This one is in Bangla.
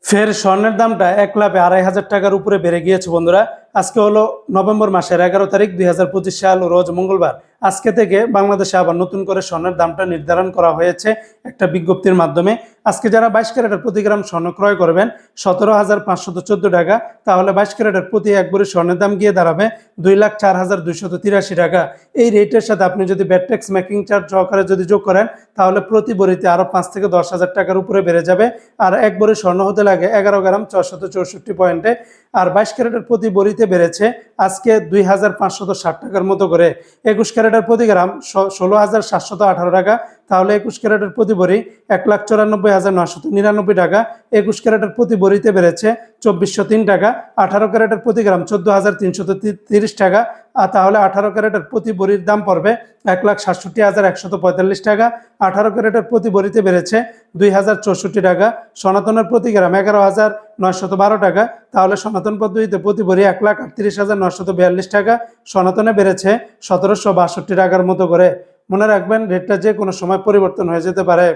ফের স্বর্ণের দামটা 1,02,500 টাকার উপরে বেড়ে গিয়েছে বন্ধুরা। আজকে হলো নভেম্বর মাসের 11 তারিখ 2025 সাল, রোজ মঙ্গলবার। আজকে থেকে বাংলাদেশে আবার নতুন করে স্বর্ণের দামটা নির্ধারণ করা হয়েছে একটা বিজ্ঞপ্তির মাধ্যমে। আজকে যারা 22 ক্যারেটের প্রতি গ্রাম স্বর্ণ ক্রয় করবেন 17,514 টাকা, তাহলে 22 ক্যারেটের প্রতি এক ভরি স্বর্ণের দাম গিয়ে দাঁড়াবে 2,04,283 টাকা। এই রেটের সাথে আপনি যদি ভ্যাট ট্যাক্স মেকিং চার্জ সহকারে যদি যোগ করেন তাহলে প্রতি ভরিতে আরও 5 থেকে 10,000 টাকার উপরে বেড়ে যাবে। আর এক ভরি স্বর্ণ হতে লাগে 11 গ্রাম 464 পয়েন্টে। আর 22 ক্যারেটের প্রতি ভরিতে বেড়েছে আজকে 2,560 টাকার মতো করে। 21 ক্যারেটের প্রতি গ্রাম 16,718 টাকা, তাহলে 21 ক্যারেটের প্রতি ভরি 1,94,999 টাকা। 21 ক্যারেটের প্রতি ভরিতে বেড়েছে 2,403 টাকা। 18 ক্যারেটের প্রতি গ্রাম 14,330 টাকা, আর তাহলে 18 ক্যারেটের প্রতি ভরির দাম পড়বে 1,67,145 টাকা। 18 ক্যারেটের প্রতি ভরিতে বেড়েছে 2,064 টাকা। সনাতনের প্রতি গ্রাম 11,912 টাকা, তাহলে সনাতন পদ্ধতিতে প্রতি ভরি 1,38,942 টাকা। সনাতনে বেড়েছে 1,762 টাকার মতো করে। মনে রাখবেন, রেটটা যে কোনো সময় পরিবর্তন হয়ে যেতে পারে।